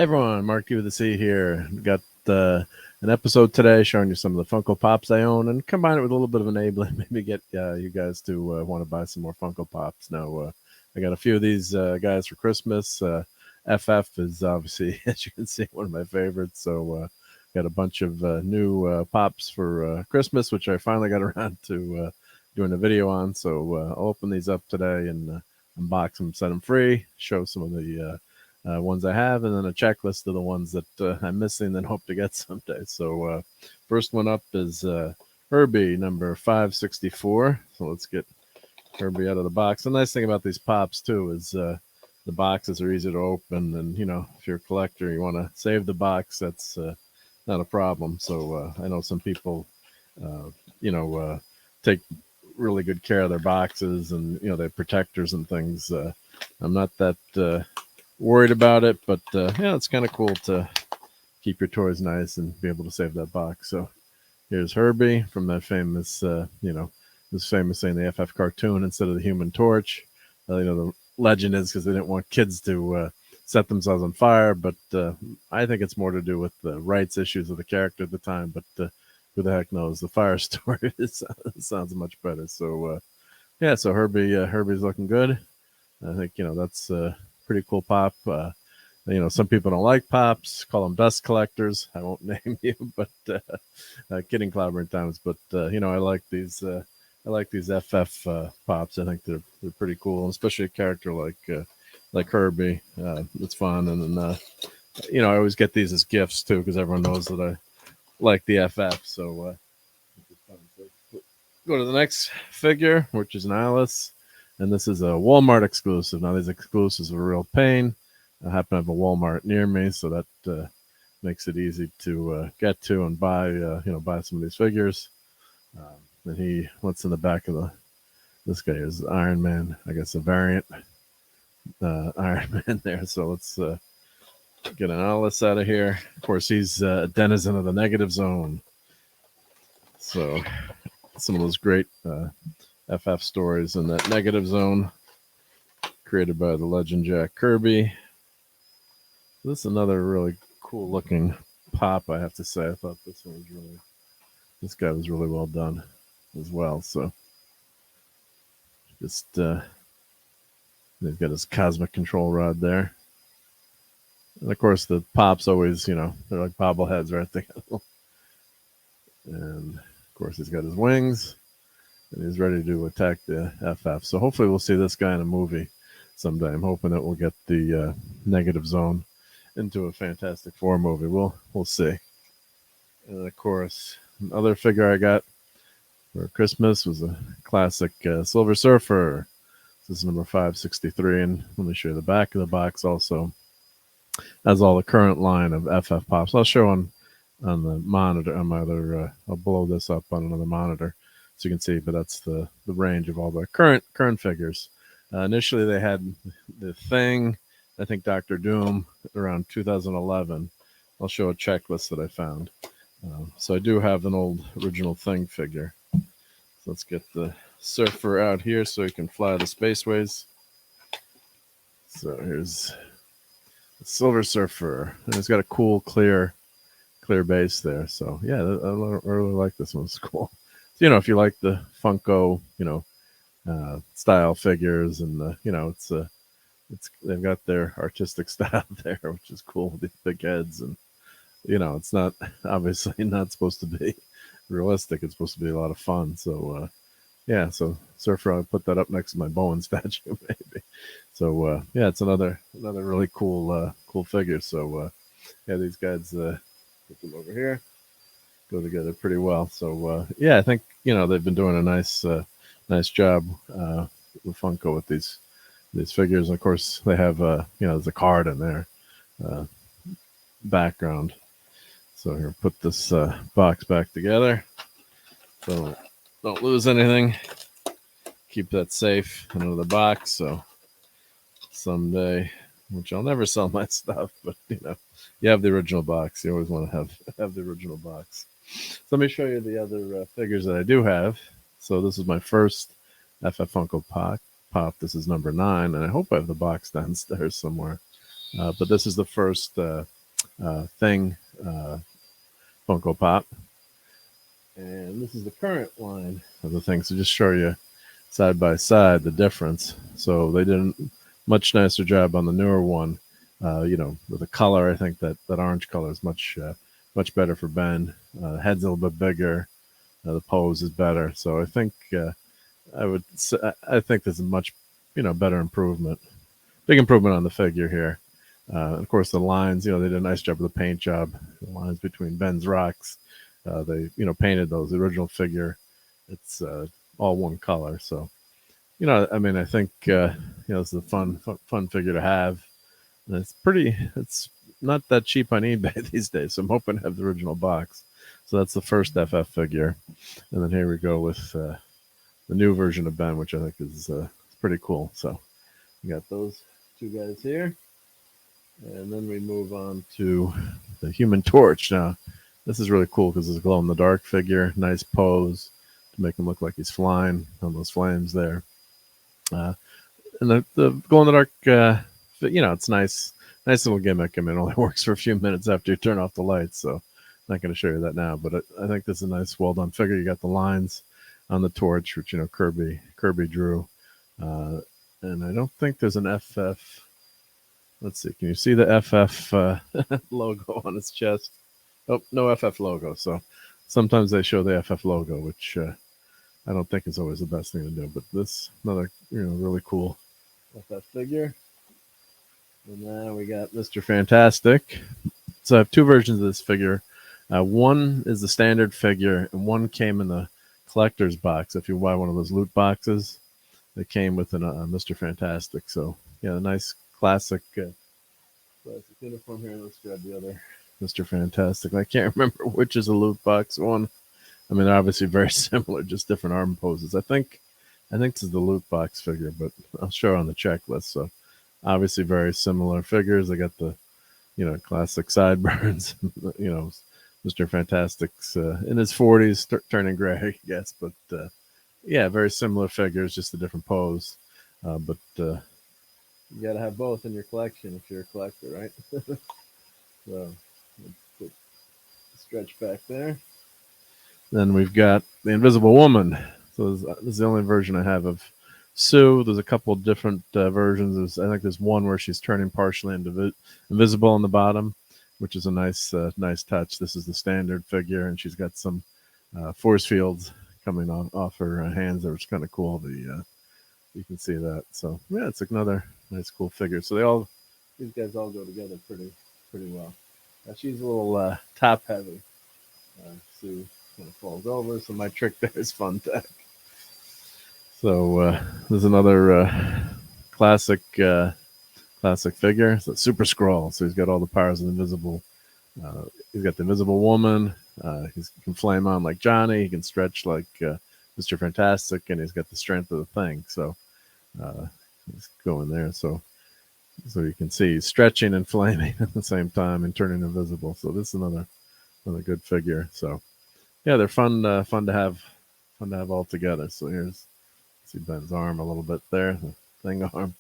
everyone, Mark U with the C here. Got an episode today showing you some of the Funko Pops I own and combine it with a little bit of enabling, maybe get you guys to want to buy some more Funko Pops. Now, I got a few of these guys for Christmas. FF is obviously, as you can see, one of my favorites. So got a bunch of new Pops for Christmas, which I finally got around to doing a video on. So I'll open these up today and unbox them, set them free, show some of the ones I have, and then a checklist of the ones that I'm missing and hope to get someday. So first one up is Herbie, number 564. So let's get Herbie out of the box. The nice thing about these Pops, too, is the boxes are easy to open. And, you know, if you're a collector, you want to save the box, that's not a problem. So I know some people, take really good care of their boxes and, you know, their protectors and things. I'm not that worried about it, but yeah, it's kind of cool to keep your toys nice and be able to save that box. So here's Herbie from that famous, this famous saying, the FF cartoon instead of the Human Torch. The legend is because they didn't want kids to set themselves on fire, but I think it's more to do with the rights issues of the character at the time. But who the heck knows? The fire story sounds much better. So yeah, so Herbie's looking good. I think that's pretty cool Pop. Some people don't like Pops, call them dust collectors. I won't name you, but kidding, clobbering times. But I like these. I like these FF Pops. I think they're pretty cool, especially a character like Herbie. It's fun, and then I always get these as gifts too because everyone knows that I like the FF. So go to the next figure, which is an Alice. And this is a Walmart exclusive. Now, these exclusives are a real pain. I happen to have a Walmart near me, so that makes it easy to get to and buy some of these figures. And what's in the back of this guy is Iron Man, I guess a variant Iron Man there. So let's get an Alice out of here. Of course, he's a denizen of the negative zone. So some of those great FF stories in that negative zone created by the legend Jack Kirby. This is another really cool looking Pop, I have to say. I thought this guy was really well done as well. So just they've got his cosmic control rod there. And of course the Pops always, they're like bobbleheads right there. And of course he's got his wings. And he's ready to attack the FF. So hopefully we'll see this guy in a movie someday. I'm hoping that we'll get the negative zone into a Fantastic Four movie. We'll see. And of course, another figure I got for Christmas was a classic Silver Surfer. This is number 563, and let me show you the back of the box. Also has all the current line of FF Pops. I'll show on the monitor on my other. I'll blow this up on another monitor, so you can see, but that's the range of all the current figures. Initially, they had the Thing, I think Dr. Doom, around 2011. I'll show a checklist that I found. So I do have an old original Thing figure. So let's get the Surfer out here so he can fly the spaceways. So here's the Silver Surfer. And it's got a cool, clear base there. So yeah, I really like this one. It's cool. If you like the Funko, style figures, and it's they've got their artistic style there, which is cool with these big heads, and it's not obviously not supposed to be realistic. It's supposed to be a lot of fun. So yeah, so Surfer, I'll put that up next to my Bowen statue maybe. So yeah, it's another really cool figure. So yeah, these guys put them over here. Go together pretty well. So yeah, I think they've been doing a nice job with Funko with these figures. And of course, they have there's a card in there background. So here, put this box back together. So don't lose anything. Keep that safe into the box. So someday, which I'll never sell my stuff, but you have the original box. You always want to have the original box. So let me show you the other figures that I do have. So this is my first FF Funko Pop. This is number 9, and I hope I have the box downstairs somewhere. But this is the first Thing Funko Pop. And this is the current line of the thing. So just show you side by side the difference. So they did a much nicer job on the newer one. With the color, I think that orange color is much better for Ben. The head's a little bit bigger. The pose is better. So I think I think there's a much better improvement. Big improvement on the figure here. Of course, the lines, they did a nice job with the paint job. The lines between Ben's rocks, they, painted those. The original figure, it's all one color. So, I think, it's a fun figure to have. And it's not that cheap on eBay these days. So I'm hoping to have the original box. So that's the first FF figure. And then here we go with the new version of Ben, which I think is pretty cool. So we got those two guys here. And then we move on to the Human Torch. Now, this is really cool because it's a glow-in-the-dark figure. Nice pose to make him look like he's flying on those flames there. And the glow-in-the-dark, it's nice little gimmick. I mean, it only works for a few minutes after you turn off the lights, so I'm not going to show you that now. But I think this is a nice, well-done figure. You got the lines on the torch, which, Kirby drew. And I don't think there's an FF... Let's see. Can you see the FF logo on his chest? Oh, no FF logo. So sometimes they show the FF logo, which I don't think is always the best thing to do. But this another really cool FF figure. And then we got Mr. Fantastic. So I have two versions of this figure. One is the standard figure, and one came in the collector's box. If you buy one of those loot boxes, they came with a Mr. Fantastic. So yeah, a nice classic uniform here. Let's grab the other Mr. Fantastic. I can't remember which is a loot box one. I mean, they're obviously very similar, just different arm poses. I think this is the loot box figure, but I'll show on the checklist. So obviously very similar figures. I got the classic sideburns. Mr. Fantastic's in his 40s, turning gray, I guess. But yeah, very similar figures, just a different pose. But you got to have both in your collection if you're a collector, right? So let's put the stretch back there. Then we've got the Invisible Woman. So this is the only version I have of Sue. There's a couple different versions. I think there's one where she's turning partially invisible on the bottom, which is a nice touch. This is the standard figure, and she's got some force fields coming off her hands. That was kind of cool. You can see that. So yeah, it's another nice cool figure. So these guys all go together pretty well. She's a little top heavy. Sue kind of falls over, so my trick there is Fun Tech. So there's another classic figure. So Super Skrull. So he's got all the powers of the invisible. He's got the Invisible Woman. He can flame on like Johnny. He can stretch like Mr. Fantastic, and he's got the strength of the Thing. So he's going there. So you can see he's stretching and flaming at the same time and turning invisible. So this is another good figure. So yeah, they're fun to have all together. So see Ben's arm a little bit there, the Thing arm.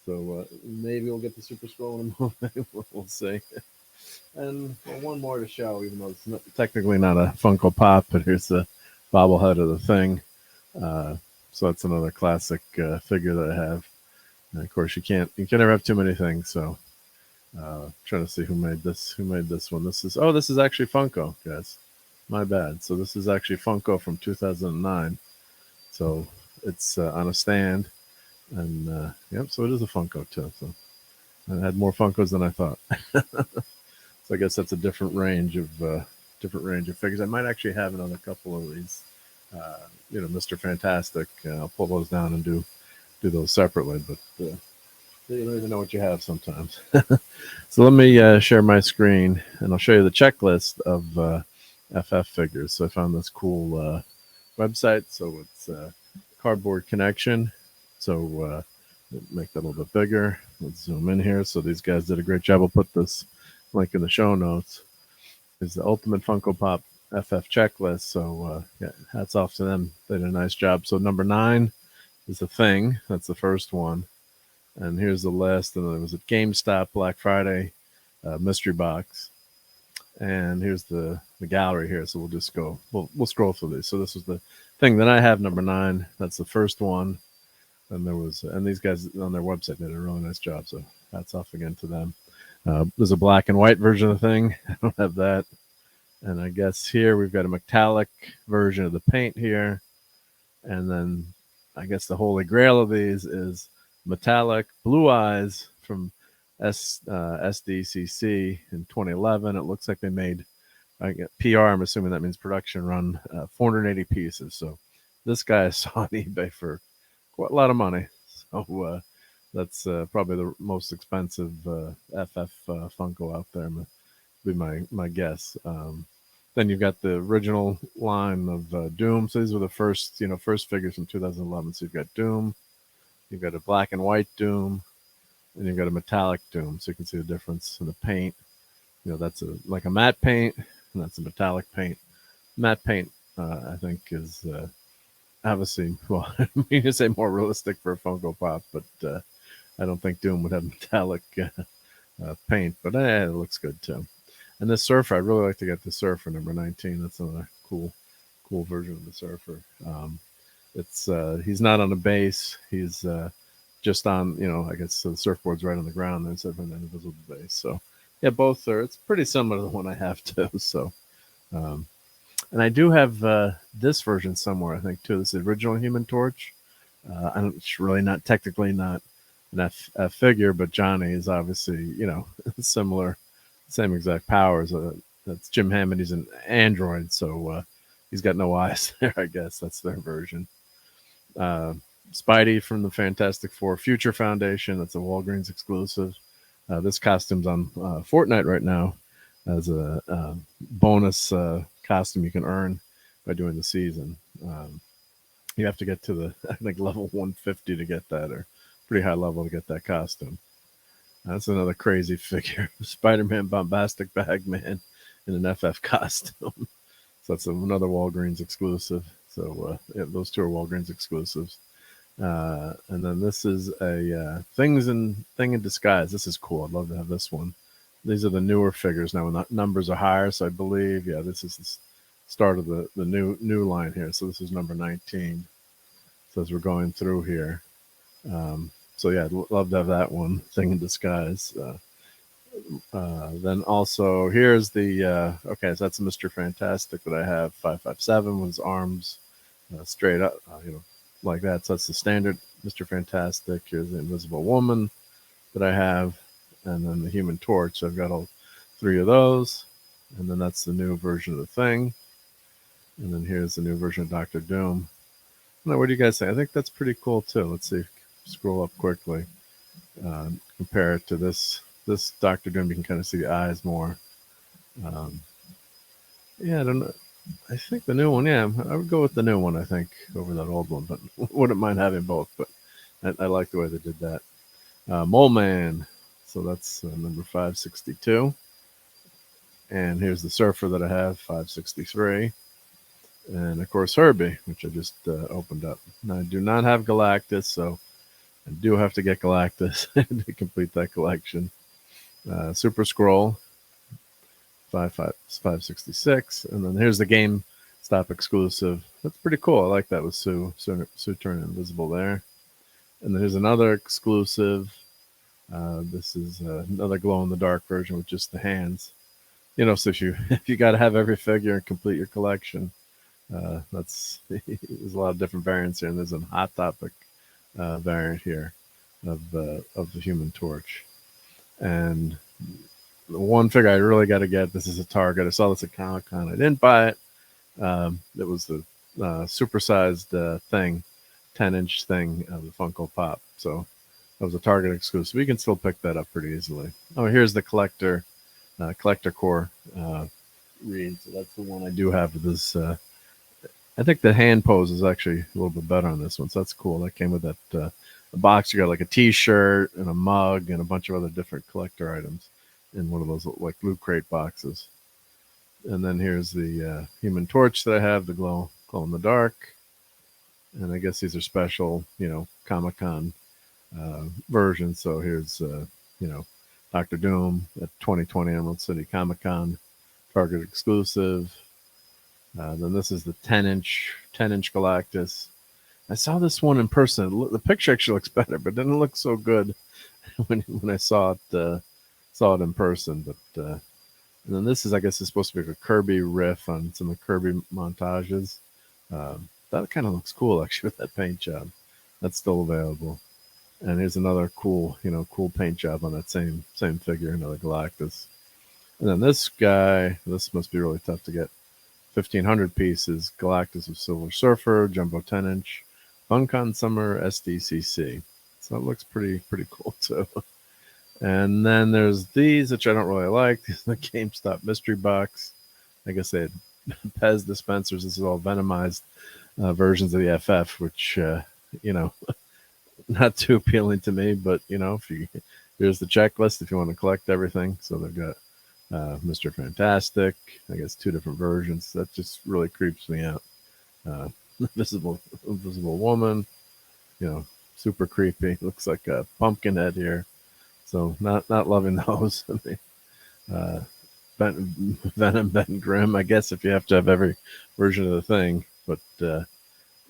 So maybe we'll get the Super Skrull in a moment. We'll see. And one more to show, even though it's technically not a Funko Pop, but here's the bobblehead of the Thing. So that's another classic figure that I have. And of course, you can never have too many things. So trying to see who made this one. This is actually Funko, guys. My bad. So this is actually Funko from 2009. So it's on a stand, and yep. So it is a Funko too. So I had more Funkos than I thought. So I guess that's a different range of figures. I might actually have another couple of these. Mr. Fantastic. I'll pull those down and do those separately, but you don't even know what you have sometimes. So let me share my screen, and I'll show you the checklist of FF figures. So I found this cool website. So it's Cardboard Connection. So make that a little bit bigger. Let's zoom in here. So these guys did a great job. I'll put this link in the show notes. Is the Ultimate Funko Pop FF checklist. So yeah, hats off to them. They did a nice job. So number 9 is the Thing. That's the first one. And here's the list. And it was at GameStop Black Friday mystery box. And here's the gallery here. So we'll just go, we'll scroll through these. So this was the thing that I have, number 9. That's the first one. And and these guys on their website did a really nice job. So hats off again to them. There's a black and white version of the thing. I don't have that. And I guess here we've got a metallic version of the paint here. And then I guess the holy grail of these is metallic blue eyes from SDCC in 2011. It looks like they made, I get PR, I'm assuming that means production run, 480 pieces. So this guy I saw on eBay for quite a lot of money. So that's probably the most expensive FF Funko out there, be my guess. Then you've got the original line of Doom. So these were the first figures from 2011. So you've got Doom, you've got a black and white Doom, and you've got a metallic Doom. So you can see the difference in the paint. That's like a matte paint, and that's a metallic paint. Matte paint, I think, is obviously, well, you can say more realistic for a Funko Pop, but I don't think Doom would have metallic paint, but it looks good too. And this Surfer, I'd really like to get the Surfer number 19. That's another cool version of the Surfer. It's he's not on a base. He's just on, I guess the surfboard's right on the ground instead of an invisible base. So yeah, both are. It's pretty similar to the one I have too. So, and I do have this version somewhere, I think too. This is the original Human Torch. It's really not technically not an F figure, but Johnny is obviously similar. Same exact powers. That's Jim Hammond. He's an android, so he's got no eyes there, I guess. That's their version. Spidey from the Fantastic Four Future Foundation. That's a Walgreens exclusive. This costume's on Fortnite right now as a bonus costume you can earn by doing the season. You have to get to the, I think, level 150 to get that, or pretty high level to get that costume. That's another crazy figure. Spider-Man Bombastic Bag Man in an FF costume. So that's another Walgreens exclusive. So yeah, those two are Walgreens exclusives. And then this is a thing in disguise. This is cool. I'd love to have this one. These are the newer figures now. When the numbers are higher, so I believe, yeah, this is the start of the new line here. So this is number 19. So as we're going through here. So yeah, I'd love to have that one, thing in disguise. Then also here's the okay, so that's Mr. Fantastic that I have, 557 with his arms straight up, like that. So that's the standard Mr. Fantastic. Here's the Invisible Woman that I have, and then the Human Torch. So I've got all 3 of those, and then that's the new version of the Thing, and then here's the new version of Dr. Doom. Now, what do you guys think? I think that's pretty cool too. Let's see. Scroll up quickly. Compare it to this Dr. Doom. You can kind of see the eyes more. Yeah, I don't know. I think the new one. Yeah, I would go with the new one, I think, over that old one. But wouldn't mind having both. But I like the way they did that. Mole Man. So that's number 562. And here's the Surfer that I have, 563. And of course Herbie, which I just opened up. Now I do not have Galactus, so I do have to get Galactus to complete that collection. Super Scroll, 566, and then here's the GameStop exclusive. That's pretty cool. I like that with Sue turning invisible there. And then here's another exclusive. This is another glow in the dark version with just the hands. So if you got to have every figure and complete your collection, there's a lot of different variants here, and there's a Hot Topic variant here of the Human Torch. And the one figure I really got to get, this is a Target. I saw this at Comic-Con. I didn't buy it. It was the supersized thing, 10-inch thing of the Funko Pop. So that was a Target exclusive. You can still pick that up pretty easily. Oh, here's the Collector Core read. So that's the one I do have with this. I think the hand pose is actually a little bit better on this one. So that's cool. That came with that a box. You got like a T-shirt and a mug and a bunch of other different collector items in one of those like Loot Crate boxes. And then here's the Human Torch that I have, the glow in the dark. And I guess these are special, Comic-Con versions. So here's, Doctor Doom at 2020 Emerald City Comic Con, Target exclusive. Then this is the 10-inch Galactus. I saw this one in person. The picture actually looks better, but it didn't look so good when I saw it in person. But and then this is, I guess, is supposed to be a Kirby riff on some of the Kirby montages. That kind of looks cool, actually, with that paint job. That's still available. And here's another cool paint job on that same figure, another Galactus. And then this guy, this must be really tough to get. 1,500 pieces, Galactus of Silver Surfer, Jumbo 10-inch, FunCon Summer SDCC. So it looks pretty cool too. And then there's these, which I don't really like. The GameStop mystery box. I guess they had Pez dispensers. This is all venomized versions of the FF, which not too appealing to me. But here's the checklist if you want to collect everything. So they've got Mr. Fantastic. I guess 2 different versions. That just really creeps me out. Invisible Woman. Super creepy. Looks like a pumpkin head here. So not loving those. I mean, Venom, Ben Grimm. I guess if you have to have every version of the thing, but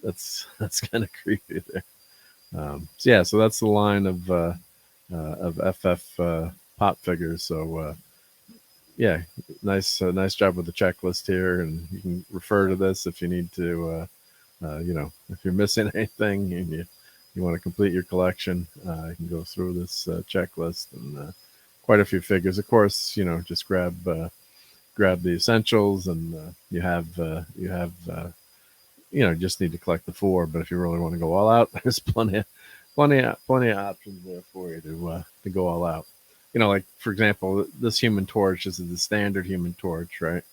that's kind of creepy there. So that's the line of FF pop figures. So nice job with the checklist here, and you can refer to this if you need to. If you're missing anything and you want to complete your collection, you can go through this checklist, and quite a few figures. Of course, just grab the essentials, and you just need to collect the 4. But if you really want to go all out, there's plenty of options there for you to go all out. Like for example, this Human Torch. This is the standard Human Torch, right?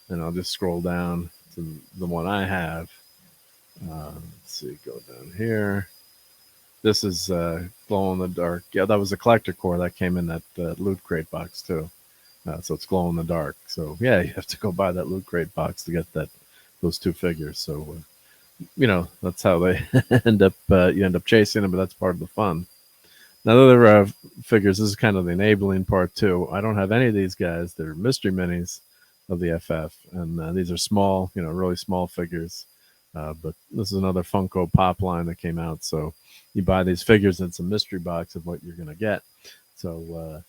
And I'll just scroll down to the one I have. Let's see, go down here. This is glow in the dark. Yeah, that was a collector core that came in that loot crate box too. So it's glow in the dark. So yeah, you have to go buy that loot crate box to get those 2 figures. So that's how they end up. You end up chasing them, but that's part of the fun. Now the other figures. This is kind of the enabling part too. I don't have any of these guys. They're mystery minis of the FF, and these are small, really small figures. But this is another Funko Pop line that came out. So you buy these figures, and it's a mystery box of what you're going to get. So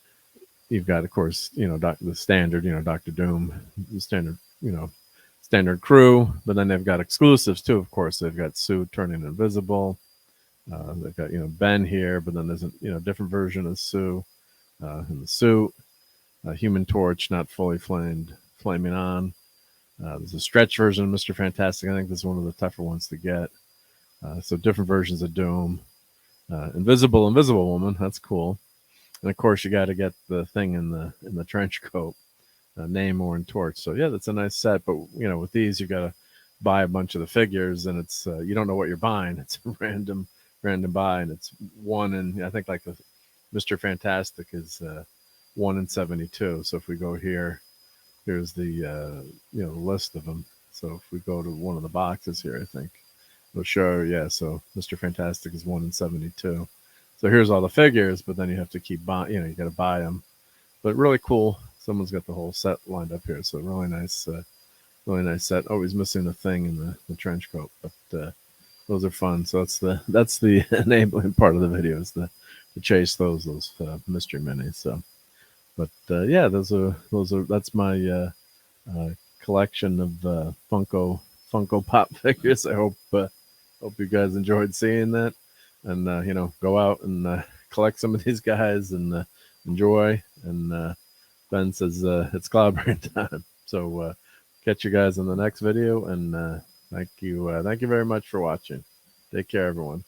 you've got, of course, the standard, Doctor Doom, the standard, standard crew. But then they've got exclusives too. Of course, they've got Sue turning invisible. They've got Ben here, but then there's a different version of Sue in the suit. Human Torch, not fully flaming on. There's a stretch version of Mr. Fantastic. I think this is one of the tougher ones to get. So different versions of Doom. Invisible Woman. That's cool. And of course, you got to get the thing in the trench coat, Namor and Torch. So yeah, that's a nice set. But with these, you got to buy a bunch of the figures, and it's you don't know what you're buying. It's a random buy, and it's 1 in, I think, like the Mr. Fantastic is 1 in 72. So if we go here. Here's the list of them. So if we go to one of the boxes here, I think it'll show. Yeah, so Mr. Fantastic is 1 in 72. So here's all the figures, but then you have to keep buying. You got to buy them. But really cool. Someone's got the whole set lined up here. So really nice set. Oh, he's missing a thing in the trench coat, but those are fun. So that's the enabling part of the video, is to chase those mystery minis. So. But that's my collection of Funko Pop figures. I hope you guys enjoyed seeing that, and go out and collect some of these guys and enjoy. And Ben says it's clobbering time. So catch you guys in the next video, and thank you very much for watching. Take care, everyone.